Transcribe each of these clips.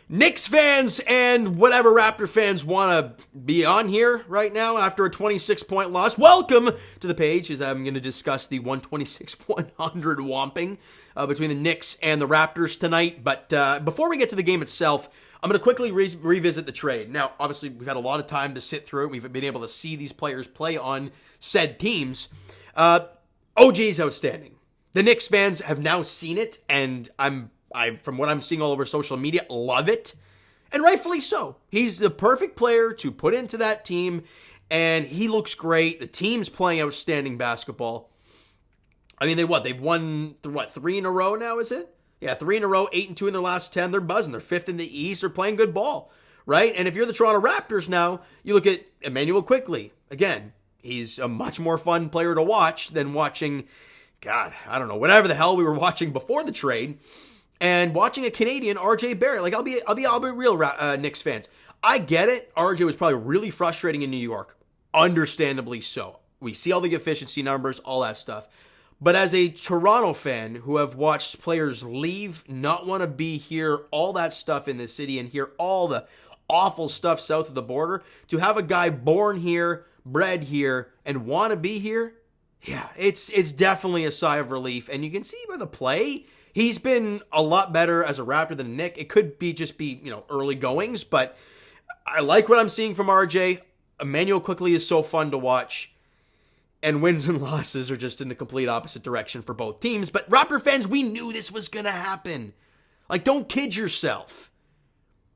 Knicks fans and whatever Raptor fans want to be on here right now after a 26-point loss, welcome to the page, as I'm going to discuss the 126-100 whomping between the Knicks and the Raptors tonight. But before we get to the game itself, I'm going to quickly revisit the trade. Now, obviously, we've had a lot of time to sit through it. We've been able to see these players play on said teams. OG is outstanding. The Knicks fans have now seen it, and I, from what I'm seeing all over social media, love it. And rightfully so. He's the perfect player to put into that team, and he looks great. The team's playing outstanding basketball. I mean, they've won, 3 in a row now, is it? Yeah, 3 in a row, 8-2 in their last 10. They're buzzing. They're 5th in the East. They're playing good ball, right? And if you're the Toronto Raptors now, you look at Emmanuel Quickley. Again, he's a much more fun player to watch than watching, God, I don't know, whatever the hell we were watching before the trade. And watching a Canadian, RJ Barrett. Like, I'll be real, Knicks fans. I get it. RJ was probably really frustrating in New York. Understandably so. We see all the efficiency numbers, all that stuff. But as a Toronto fan who have watched players leave, not want to be here, all that stuff in the city, and hear all the awful stuff south of the border, to have a guy born here, bred here, and want to be here, yeah, it's definitely a sigh of relief. And you can see by the play, he's been a lot better as a Raptor than a Knick. It could be early goings, but I like what I'm seeing from RJ. Emmanuel Quickley is so fun to watch. And wins and losses are just in the complete opposite direction for both teams. But Raptor fans, we knew this was going to happen. Like, don't kid yourself.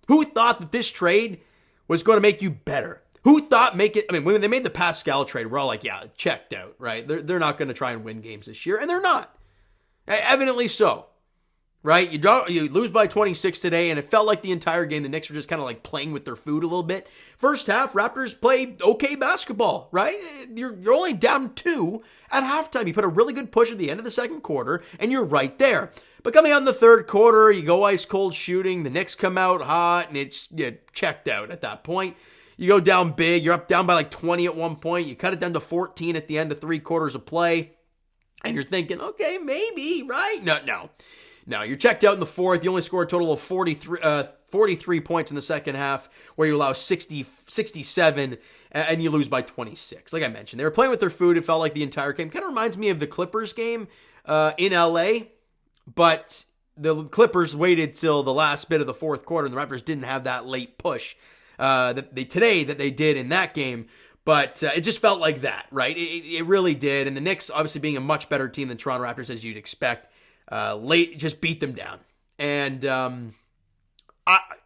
Who thought that this trade was going to make you better? Who thought when they made the Pascal trade, we're all like, yeah, checked out, right? They're not going to try and win games this year. And they're not. Evidently so. Right? You lose by 26 today, and it felt like the entire game the Knicks were just kind of like playing with their food a little bit. First half, Raptors played okay basketball, right? You're only down 2 at halftime. You put a really good push at the end of the second quarter, and you're right there. But coming out in the third quarter, you go ice cold shooting. The Knicks come out hot, and it's checked out at that point. You go down big. You're down by like 20 at one point. You cut it down to 14 at the end of 3 quarters of play, and you're thinking, okay, maybe, right? No. Now, you're checked out in the fourth. You only score a total of 43 points in the second half, where you allow 67, and you lose by 26. Like I mentioned, they were playing with their food. It felt like the entire game. Kind of reminds me of the Clippers game in LA, but the Clippers waited till the last bit of the fourth quarter, and the Raptors didn't have that late push that they did in that game. But it just felt like that, right? It really did. And the Knicks, obviously being a much better team than Toronto Raptors, as you'd expect, late just beat them down. And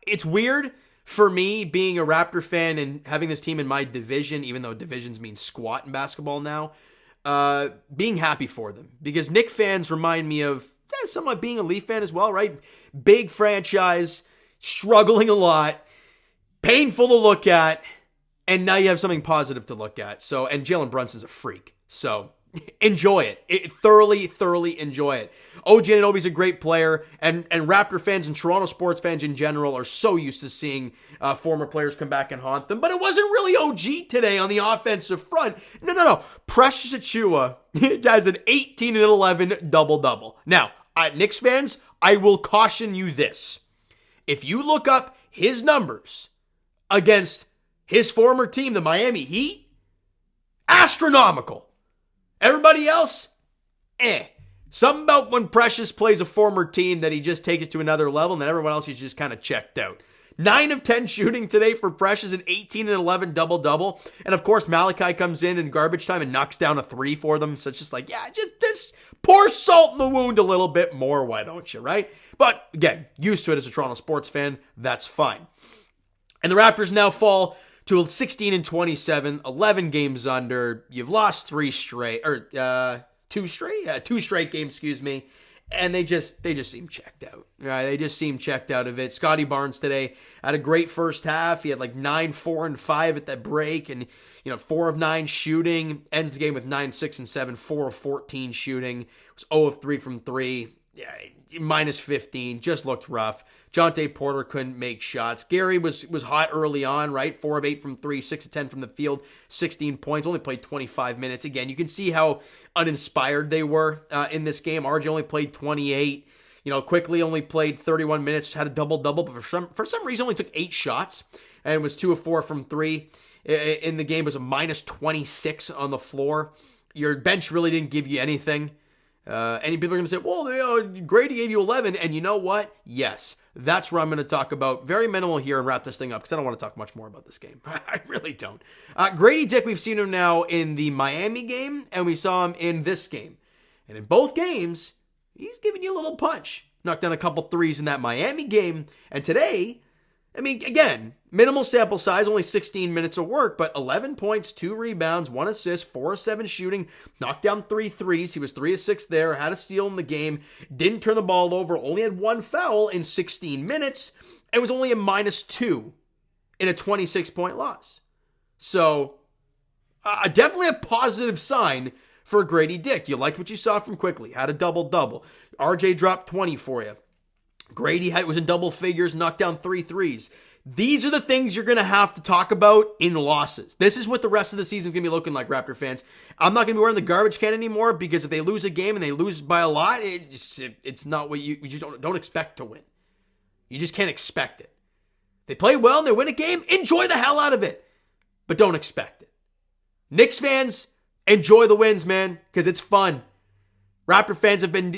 it's weird for me being a Raptor fan and having this team in my division, even though divisions mean squat in basketball now, being happy for them. Because Knick fans remind me of somewhat being a Leaf fan as well, right? Big franchise, struggling a lot, painful to look at, and now you have something positive to look at. So, and Jalen Brunson's a freak. So enjoy it. Thoroughly enjoy it. OG Anunoby's a great player, and Raptor fans and Toronto sports fans in general are so used to seeing former players come back and haunt them. But it wasn't really OG today on the offensive front. No. Precious Achiuwa has an 18 and 11 double-double. Now, Knicks fans, I will caution you this. If you look up his numbers against his former team, the Miami Heat, astronomical. Everybody else, Something about when Precious plays a former team that he just takes it to another level, and then everyone else he's just kind of checked out. 9 of 10 shooting today for Precious, an 18 and 11 double-double. And of course, Malachi comes in garbage time and knocks down a 3 for them. So it's just like, yeah, just pour salt in the wound a little bit more, why don't you, right? But again, used to it as a Toronto sports fan, that's fine. And the Raptors now fall to 16 and 27, 11 games under. You've lost 2 straight games, and they just seem checked out. Right? They just seem checked out of it. Scotty Barnes today had a great first half. He had like 9, 4, and 5 at that break, and 4 of 9 shooting. Ends the game with 9, 6, and 7, 4 of 14 shooting. It was 0 of 3 from 3. Yeah, minus 15, just looked rough. Jonte Porter couldn't make shots. Gary was hot early on, right? 4 of 8 from 3, 6 of 10 from the field, 16 points, only played 25 minutes. Again, you can see how uninspired they were in this game. RJ only played 28. Quickly only played 31 minutes, had a double-double, but for some reason only took 8 shots and was 2 of 4 from 3 in the game. It was a minus 26 on the floor. Your bench really didn't give you anything. Any people are going to say, well, Grady gave you 11, and you know what? Yes, that's what I'm going to talk about. Very minimal here and wrap this thing up because I don't want to talk much more about this game. I really don't. Grady Dick, we've seen him now in the Miami game, and we saw him in this game. And in both games, he's giving you a little punch. Knocked down a couple threes in that Miami game, and today, again, minimal sample size, only 16 minutes of work, but 11 points, 2 rebounds, 1 assist, 4 of 7 shooting, knocked down 3 threes. He was 3 of 6 there, had a steal in the game, didn't turn the ball over, only had 1 foul in 16 minutes, and was only a -2 in a 26-point loss. So, definitely a positive sign for Grady Dick. You liked what you saw from Quickly, had a double-double. RJ dropped 20 for you. Grady was in double figures, knocked down 3 threes. These are the things you're going to have to talk about in losses. This is what the rest of the season is going to be looking like, Raptor fans. I'm not going to be wearing the garbage can anymore because if they lose a game and they lose by a lot, it's not what you just don't expect to win. You just can't expect it. They play well and they win a game, enjoy the hell out of it, but don't expect it. Knicks fans, enjoy the wins, man, because it's fun. Raptor fans have been,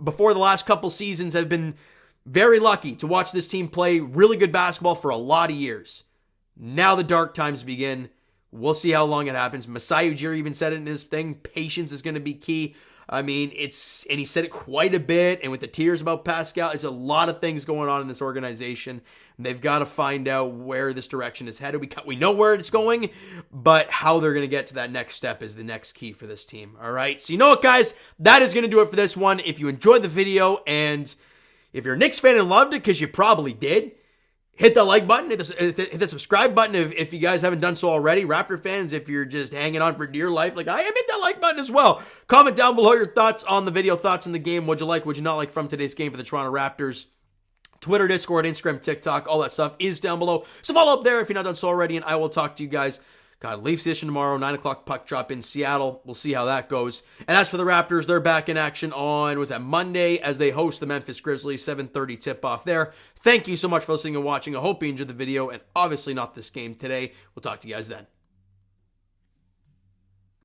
before the last couple seasons, have been very lucky to watch this team play really good basketball for a lot of years. Now the dark times begin. We'll see how long it happens. Masai Ujiri even said it in his thing. Patience is going to be key. And he said it quite a bit. And with the tears about Pascal, there's a lot of things going on in this organization. They've got to find out where this direction is headed. We know where it's going, but how they're going to get to that next step is the next key for this team. All right. So you know what, guys? That is going to do it for this one. If you enjoyed the video and if you're a Knicks fan and loved it, because you probably did, hit the like button, hit the subscribe button if you guys haven't done so already. Raptor fans, if you're just hanging on for dear life like I am, hit that like button as well. Comment down below your thoughts on the video, thoughts on the game. What'd you like, what'd you not like from today's game for the Toronto Raptors? Twitter, Discord, Instagram, TikTok, all that stuff is down below. So follow up there if you're not done so already, and I will talk to you guys. Leafs edition tomorrow, 9 o'clock puck drop in Seattle. We'll see how that goes. And as for the Raptors, they're back in action on, Monday as they host the Memphis Grizzlies, 7:30 tip-off there. Thank you so much for listening and watching. I hope you enjoyed the video, and obviously not this game today. We'll talk to you guys then.